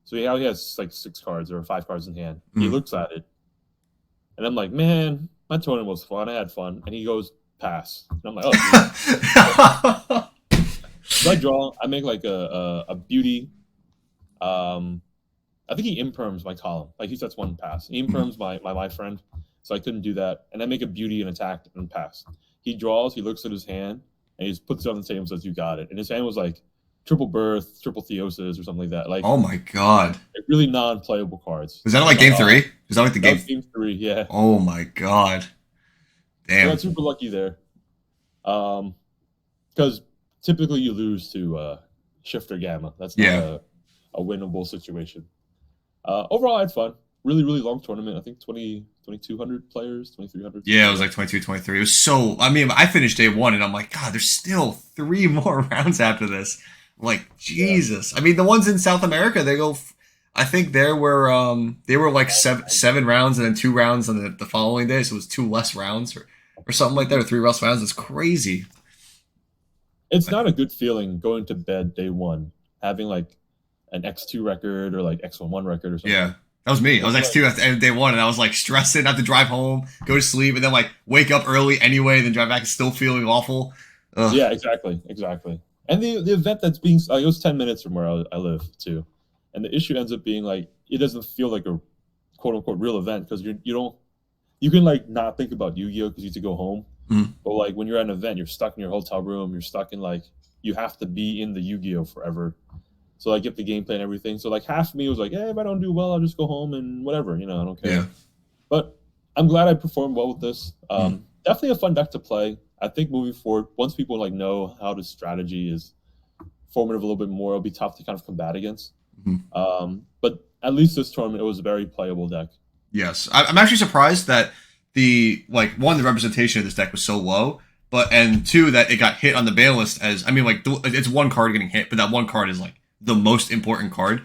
So he has like 6 cards or 5 cards in hand. He Mm. looks at it and I'm like, man, my tournament was fun. I had fun. And he goes pass. And I'm like, oh dude. So I draw. I make like a beauty. Um, I think he imperms my column. Like he sets one pass. He Mm. imperms my friend, so I couldn't do that. And I make a beauty and attack and pass. He draws. He looks at his hand and he just puts it on the table and says, "You got it." And his hand was like triple birth, triple theosis, or something like that. Oh my god. Like really non-playable cards. Is that And I'm like like, game oh, three? Is that like the that game? was game three. Yeah, Oh my god. I Damn. got super lucky there. Because typically you lose to shifter gamma. That's not Yeah. a winnable situation. Overall, I had fun. Really, really long tournament. I think 2,200 players, 2,300. Yeah, it was like 22, 23. It was so. I mean, I finished day one, and I'm like, God, there's still 3 more rounds after this. I'm like, Yeah. Jesus. I mean, the ones in South America, they go. I think they were like seven rounds, and then 2 rounds on the following day, so it was 2 less rounds or something like that, or 3 less rounds. It's crazy. It's not a good feeling going to bed day one, having like an X2 record or like X11 record or something. Yeah. That was me. I was It's X2 like, after day one, and I was like stressing, have to drive home, go to sleep, and then like wake up early anyway, then drive back and still feeling awful. Ugh. yeah, exactly, exactly. And the event that's being it was 10 minutes from where I live too, and the issue ends up being like it doesn't feel like a quote unquote real event because you don't you can like not think about Yu-Gi-Oh because you have to go home, Mm. but like when you're at an event, you're stuck in your hotel room, you're stuck in like you have to be in the Yu-Gi-Oh forever. So like get the gameplay and everything. So like half of me was like, hey, if I don't do well, I'll just go home and whatever, I don't care. Yeah. But I'm glad I performed well with this. Mm. Definitely a fun deck to play. I think moving forward, once people like know how the strategy is formative a little bit more, it'll be tough to kind of combat against. Mhm. But at least this tournament, it was a very playable deck. Yes, I'm actually surprised that the like one the representation of this deck was so low, but and two that it got hit on the ban list as I mean like it's one card getting hit, but that one card is like the most important card.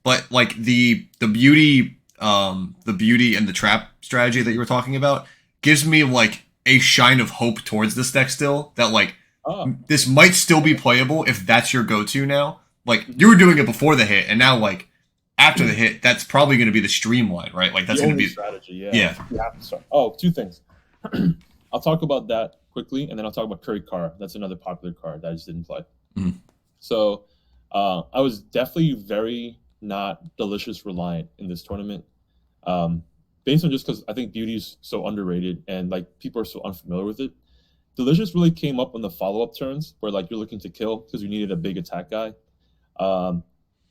But like the beauty and the trap strategy that you were talking about gives me like a shine of hope towards this deck still that like Ah, this might still be playable if that's your go-to now. Like you were doing it before the hit, and now like after the hit, that's probably going to be the streamline, right? Like that's the going to only be strategy, yeah. yeah. You have to start. Oh, two things. I'll talk about that quickly, and then I'll talk about Curry Carr. That's another popular card that I just didn't play. Mhm. So I was definitely very not delicious reliant in this tournament. Based on just because I think beauty is so underrated and like people are so unfamiliar with it. Delicious really came up on the follow-up turns where like you're looking to kill because you needed a big attack guy. Um,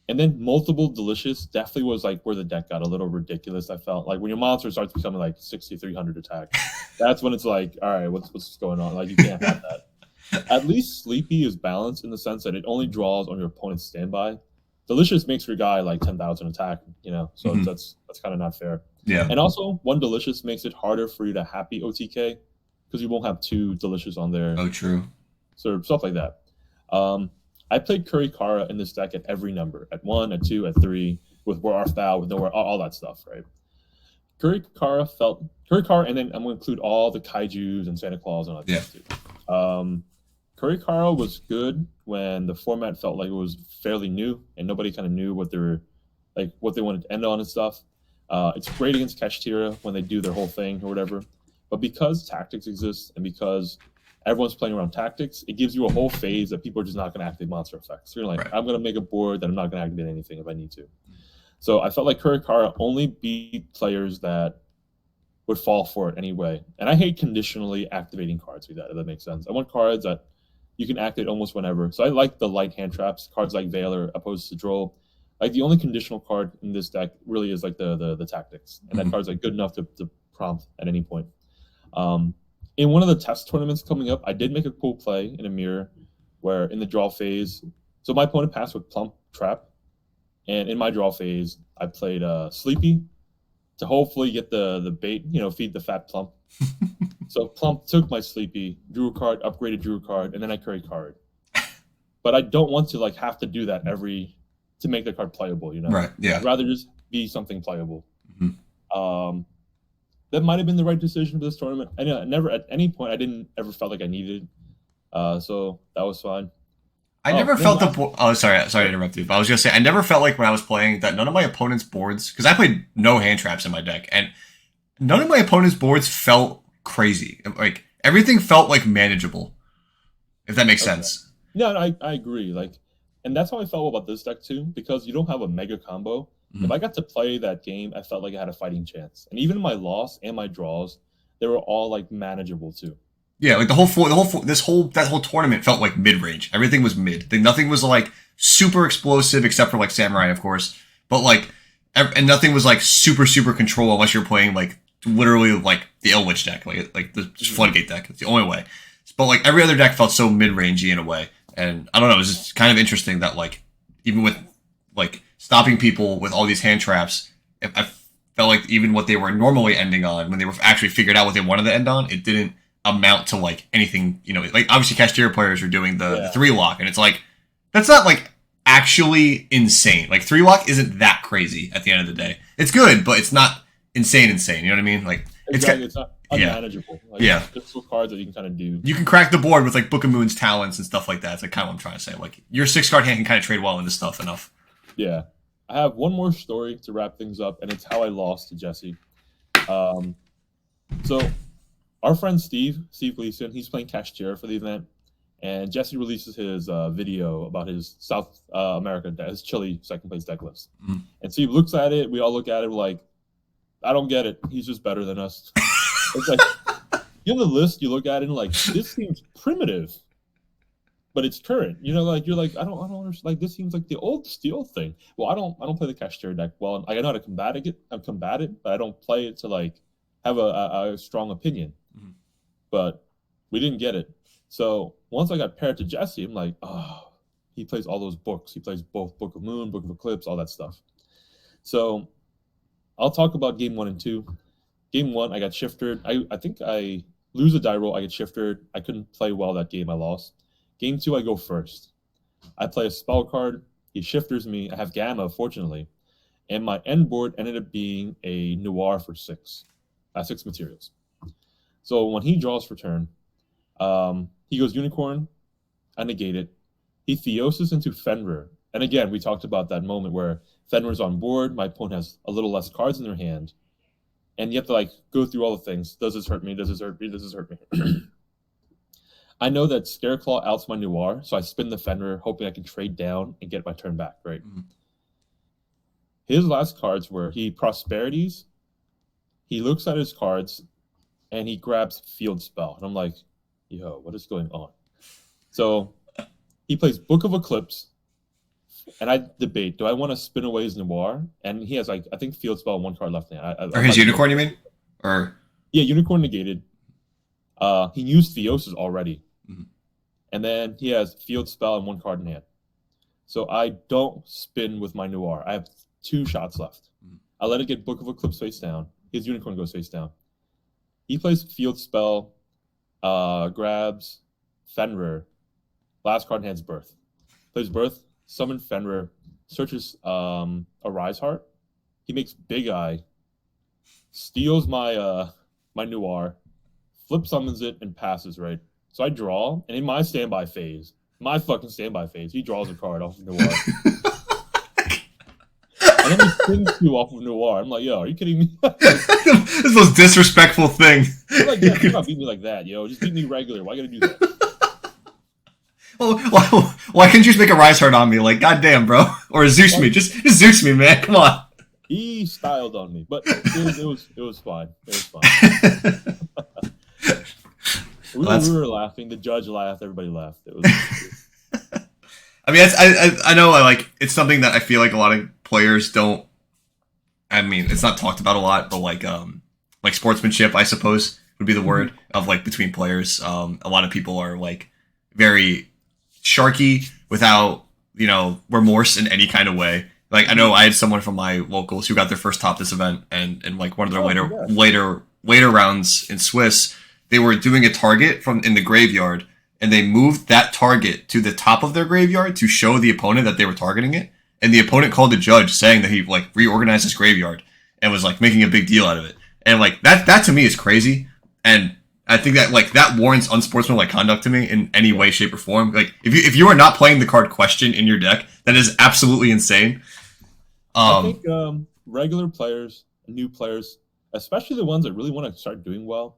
and then multiple delicious definitely was like where the deck got a little ridiculous. I felt like when your monster starts becoming like 6,300 attack, that's when it's like, all right, what's going on? Like you can't have that. At least Sleepy is balanced in the sense that it only draws on your opponent's standby. Delicious makes your guy like 10,000 attack, so Mhm. that's kind of not fair. Yeah. And also, one Delicious makes it harder for you to happy OTK because you won't have 2 Delicious on there, Oh, true. so stuff like that. I played Curry Kara in this deck at every number, at 1, at 2, at 3, with War Arthal, with nowhere, all that stuff, right? Curry Kara, and then I'm going to include all the Kaijus and Santa Claus and all that Yeah. stuff too. Curry Kara was good when the format felt like it was fairly new and nobody kind of knew what they wanted to end on and stuff. It's great against Kashtira when they do their whole thing or whatever. But because tactics exist and because everyone's playing around tactics, it gives you a whole phase that people are just not going to activate monster effects. So you're like, Right. I'm going to make a board that I'm not going to activate anything if I need to. So I felt like Curry Kara only beat players that would fall for it anyway. And I hate conditionally activating cards like that, if that makes sense. I want cards that you can activate almost whenever. So I like the light hand traps, cards like Veiler opposed to Droll. Like the only conditional card in this deck really is like the tactics. And that card's like good enough to prompt at any point. in one of the test tournaments coming up, I did make a cool play in a mirror where in the draw phase, so my opponent passed with Plump Trap, and in my draw phase, I played Sleepy to hopefully get the bait, feed the fat Plump. So Plump took my Sleepy, drew a card, upgraded, drew a card, and then I curry card. But I don't want to like have to do that to make the card playable, Right. Yeah. I'd rather just be something playable. Mm-hmm. That might have been the right decision for this tournament. I never at any point I didn't ever felt like I needed it. So that was fine. I never felt sorry to interrupt you, but I was gonna say I never felt like when I was playing that none of my opponent's boards, because I played no hand traps in my deck, and none of my opponent's boards felt crazy. Like everything felt like manageable, if that makes sense. Yeah, I agree. Like, and that's how I felt about this deck too, because you don't have a mega combo. Mm-hmm. If I got to play that game, I felt like I had a fighting chance, and even my loss and my draws, they were all like manageable too. Yeah, like that whole tournament felt like mid range. Everything was mid. Nothing was like super explosive except for like Samurai, of course. But like, and nothing was like super control unless you're playing like literally like the Elwitch deck, like the Floodgate deck. It's the only way. But like every other deck felt so mid rangey in a way, and I don't know. It was just kind of interesting that like even with like stopping people with all these hand traps, I felt like even what they were normally ending on when they were actually figured out what they wanted to end on, it didn't amount to like anything, like obviously Cashier players are doing the 3-lock, and it's like that's not like actually insane. Like 3-lock isn't that crazy at the end of the day. It's good, but it's not insane, you know what I mean? Like exactly. It's not unmanageable. Like, yeah, just some cards that you can kind of do. You can crack the board with like Book of Moon's talents and stuff like that. It's like kind of what I'm trying to say. Like your 6-card hand can kind of trade well into stuff enough. Yeah. I have one more story to wrap things up, and it's how I lost to Jesse. So our friend Steve Gleason, he's playing Cashier for the event, and Jesse releases his video about his South America, his Chile second place deck list. Mm-hmm. And Steve looks at it, we all look at it, we're like, I don't get it. He's just better than us. It's like, you have the list, you look at it and like, this seems primitive, but it's current. Like you're like, I don't understand. Like this seems like the old steel thing. Well, I don't play the Cashier deck well. I know how to combat it, but I don't play it to like have a strong opinion. Mm-hmm. But we didn't get it. So once I got paired to Jesse, I'm like, oh, he plays all those books. He plays both Book of Moon, Book of Eclipse, all that stuff. So I'll talk about game 1 and 2. Game 1, I got shifted. I think I lose a die roll. I get shifted. I couldn't play well that game. I lost. Game 2, I go first. I play a spell card. He shifters me. I have Gamma, fortunately. And my end board ended up being a Noir for 6 materials. So when he draws for turn, he goes Unicorn. I negate it. He Theosis into Fenrir. And again, we talked about that moment where Fenrir's on board. My opponent has a little less cards in their hand. And you have to like go through all the things. Does this hurt me? Does this hurt me? Does this hurt me? I know that Scareclaw outs my Noir, so I spin the Fenrir, hoping I can trade down and get my turn back, right? Mm-hmm. His last cards were he Prosperities. He looks at his cards, and he grabs Field Spell. And I'm like, yo, what is going on? So he plays Book of Eclipse, and I debate, do I want to spin away his Noir? And he has, like, I think Field Spell and 1 card left now. Or his Unicorn, you mean? Or yeah, Unicorn negated. He used Theosis already. Mm-hmm. And then he has Field Spell and 1 card in hand. So I don't spin with my Noir. I have 2 shots left. Mm-hmm. I let it get Book of Eclipse face down. His Unicorn goes face down. He plays Field Spell, grabs Fenrir. Last card in hand's Birth. Plays Birth, summon Fenrir, searches a Rise Heart. He makes Big Eye, steals my my Noir, flip summons it, and passes, right? So I draw, and in my standby phase, he draws a card off of Noir. And then he spins 2 off of Noir. I'm like, yo, are you kidding me? This is the most disrespectful thing. I'm like, yeah, you not beat me like that, yo. Just beat me regular. Why you gotta do that? Well, why can't you just make a Rise Heart on me? Like, goddamn, bro. Or Zeus me. Just Zeus me, man. Come on. He styled on me, but it was fine. It was fine. We were laughing. The judge laughed. Everybody laughed. It was. I mean, I know. It's something that I feel like a lot of players don't. I mean, it's not talked about a lot, but like sportsmanship, I suppose. would be the Mhm. word of like between players. A lot of people are like very sharky without remorse in any kind of way. Like I know Mhm. I had someone from my locals who got their first top this event, and in like one of their Oh, later congrats. later later rounds in Swiss, they were doing a target from in the graveyard, and they moved that target to the top of their graveyard to show the opponent that they were targeting it. And the opponent called the judge saying that he like reorganized his graveyard and was like making a big deal out of it. And like that to me is crazy. And I think that like that warrants unsportsmanlike conduct to me in any Yeah. way, shape, or form. Like if you are not playing the card question in your deck, that is absolutely insane. I Um, think regular players, new players, especially the ones that really want to start doing well,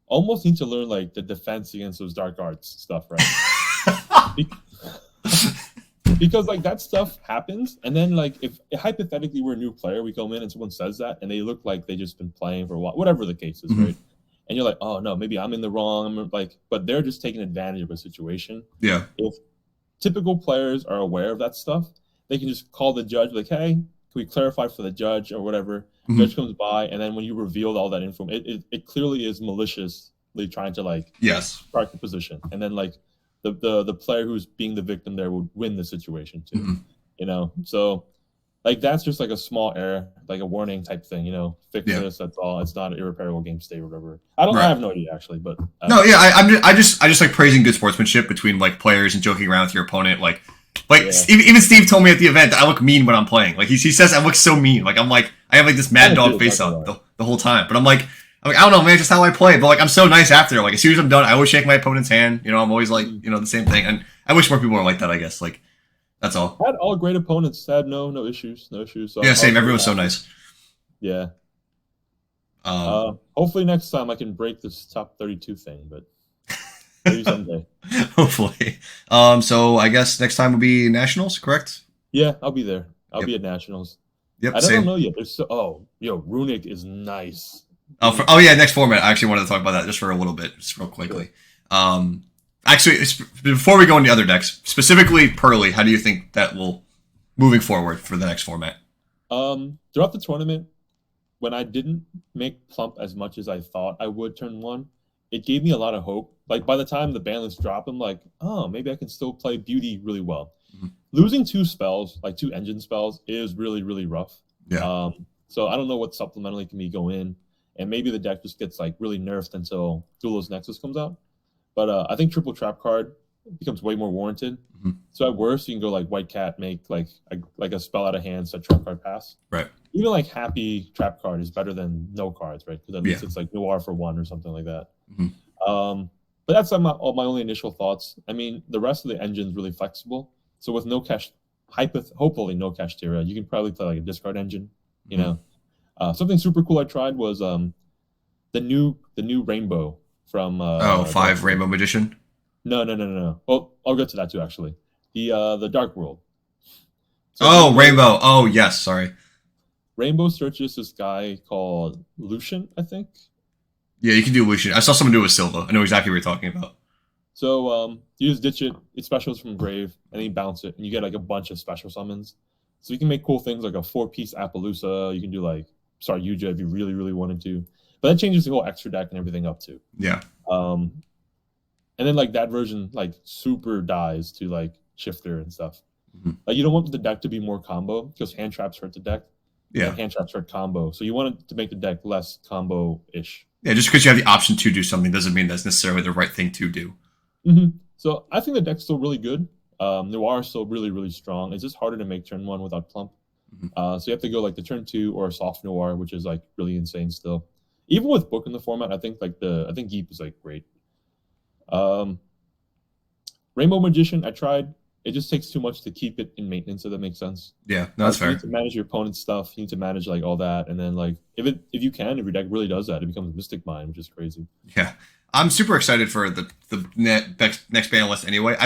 almost need to learn like the defense against those dark arts stuff, right? Be- because like that stuff happens, and then like if hypothetically we're a new player, we come in and someone says that, and they look like they just been playing for a while, whatever the case is, mhm. right? And you're like, oh no, maybe I'm in the wrong. I'm like, but they're just taking advantage of a situation. Yeah. If typical players are aware of that stuff, they can just call the judge, like, hey, can we clarify for the judge or whatever? Mhm. Judge comes by, and then when you reveal all that info, it clearly is maliciously trying to like Yes. strike the position. And then like the player who's being the victim there would win the situation too. Mhm. So like that's just like a small error, like a warning type thing, fix Yeah. this, that's all. It's not an irreparable game state or whatever. I Right. have no idea actually, but I don't No, know. yeah, I just like praising good sportsmanship between like players and joking around with your opponent. Like Yeah. Even Steve told me at the event that I look mean when I'm playing. Like he says I look so mean. Like I'm like I have like this Kind mad of dog do, not face gonna on lie. the whole time. But I'm like I don't know, man, just how I play. But like I'm so nice after. Like as soon as I'm done, I always shake my opponent's hand. I'm always like Mhm. the same thing. And I wish more people were like that. I guess like that's all. Had all great opponents, had no issues, no issues. So Yeah, I was same. really Everyone's so happy. nice. Yeah. Um, Hopefully next time I can break this top 32 thing, but maybe someday. hopefully. So I guess next time will be nationals, correct? Yeah, I'll be there. I'll Yep. be at nationals. Yep. I don't Same. know yet. There's Runic is nice. Oh yeah, next format. I actually wanted to talk about that just for a little bit, just real Sure. quickly. Actually, before we go into the other decks, specifically Purrely, how do you think that will moving forward for the next format? Throughout the tournament, when I didn't make plump as much as I thought I would turn one, it gave me a lot of hope. Like by the time the ban list dropped, I'm like, oh, maybe I can still play Beauty really well. Mhm. Losing two spells, like two engine spells, is really, really rough. Yeah, So I don't know what supplementally can be go in, and maybe the deck just gets like really nerfed until Duelos Nexus comes out. But I think triple trap card becomes way more warranted. Mhm. So at worst, you can go like White Cat, make like a spell out of hand, set trap card pass. right. Even like Happy trap card is better than no cards, right? Because at Yeah. least it's like Noir for one or something like that. Mhm. But that's all my only initial thoughts. I mean, the rest of the engine's really flexible. So with no cash, hopefully no cash Tira, you can probably play like a discard engine. You Mhm. know, something super cool I tried was the new Rainbow from Oh, Dark five World. Rainbow Magician. No. Well, I'll get to that too actually. The Dark World. So Oh, Rainbow Rainbow. Oh, yes. Sorry. Rainbow searches this guy called Lucian, I think. Yeah, you can do Lucian. I saw someone do it with Silva. I know exactly what you're talking about. So you just ditch it. It specials from grave, and then you bounce it, and you get like a bunch of special summons. So you can make cool things like a 4-piece Appaloosa. You can do like Yuja if you really, really wanted to. But that changes the whole extra deck and everything up too. Yeah. Um, and then like that version like super dies to like shifter and stuff. Mhm. Like you don't want the deck to be more combo because hand traps hurt the deck. Yeah. And hand traps hurt combo. So you want it to make the deck less combo-ish. Yeah, just because you have the option to do something doesn't mean that's necessarily the right thing to do. So I think the deck's still really good. Noir is still really, really strong. It's just harder to make turn one without plump. Mhm. So you have to go like the turn two or a soft Noir, which is like really insane still. Even with book in the format, I think Geep is like great. Rainbow Magician, I tried. It just takes too much to keep it in maintenance, if that makes sense. Yeah, no, that's You fair. need to manage your opponent's stuff. You need to manage like all that, and then like if your deck really does that, it becomes Mystic Mind, which is crazy. Yeah, I'm super excited for the next ban list. Anyway,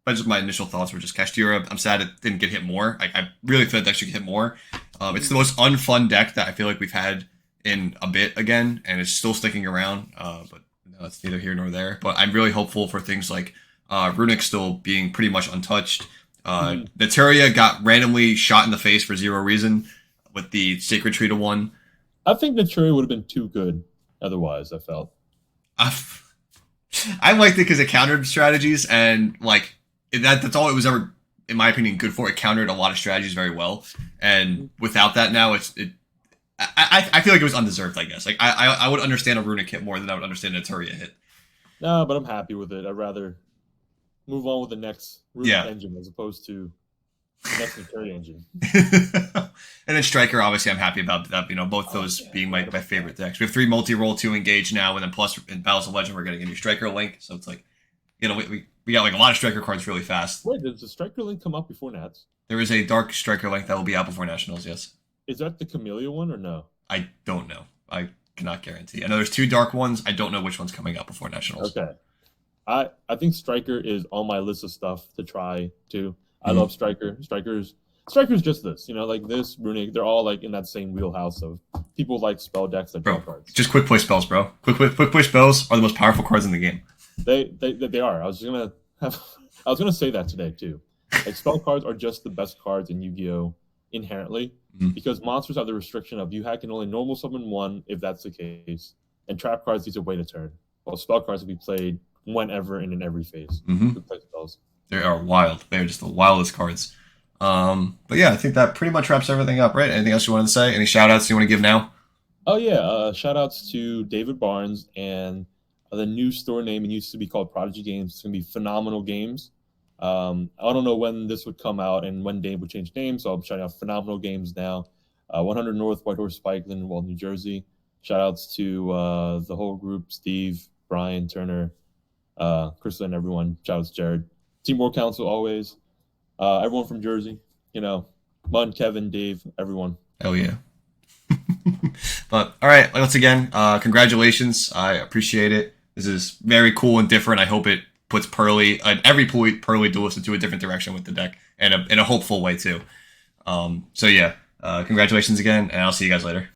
but just my initial thoughts were just Kashtira. I'm sad it didn't get hit more. I really feel that deck should get hit more. It's the most unfun deck that I feel like we've had in a bit again, and it's still sticking around. But no, that's neither here nor there. But I'm really hopeful for things like Runic still being pretty much untouched. Naturia got randomly shot in the face for zero reason with the Sacred Tree to 1. I think Naturia would have been too good. otherwise, I felt. I've, I liked it because it countered strategies, and like that's all it was ever, in my opinion, good for. It countered a lot of strategies very well, and without that now, I feel like it was undeserved. I guess like I would understand a runic hit more than I would understand a Turia hit. No, but I'm happy with it. I'd rather move on with the next runic Yeah. engine as opposed to the next Implicaion engine. And then Striker, obviously, I'm happy about that. You know, both those being my favorite decks. We have 3 multi-roll, 2 engage now, and then plus in Battles of Legend, we're getting a new Striker link. So it's like, you know, we got like a lot of Striker cards really fast. Wait, does the Striker link come up before Nats? There is a Dark Striker link that will be out before Nationals, yes. Is that the Camellia one or no? I don't know. I cannot guarantee. I know there's 2 Dark ones. I don't know which one's coming out before Nationals. Okay. I think Striker is on my list of stuff to try too. I love Striker. Striker's just this, you know, like this runic. They're all like in that same wheelhouse of people like spell decks that draw Bro, cards. just quick play spells, bro. Quick play spells are the most powerful cards in the game. They are. I was gonna say that today too. Like spell cards are just the best cards in Yu-Gi-Oh! Inherently because monsters have the restriction of you can only normal summon 1 if that's the case, and trap cards need to wait a turn. While spell cards can be played whenever and in every phase. To play spells. They are wild. They are just the wildest cards. But yeah, I think that pretty much wraps everything up, right? Anything else you wanted to say? Any shout outs you want to give now? Oh yeah, shout outs to David Barnes and the new store name. It used to be called Prodigy Games. It's gonna be Phenomenal Games. I don't know when this would come out and when Dave would change names, so I'm shouting out Phenomenal Games now. 100 North White Horse Pike, Lindenwold, New Jersey. Shout outs to the whole group: Steve, Brian, Turner, Crystal, and everyone. Shout outs Jared. Teamwork Council always. Everyone from Jersey, you know, Mun, Kevin, Dave, everyone. Hell yeah. But all right, once again, congratulations. I appreciate it. This is very cool and different. I hope it puts Peurly and every Peurly duelist into a different direction with the deck, and in a hopeful way too. So yeah, congratulations again, and I'll see you guys later.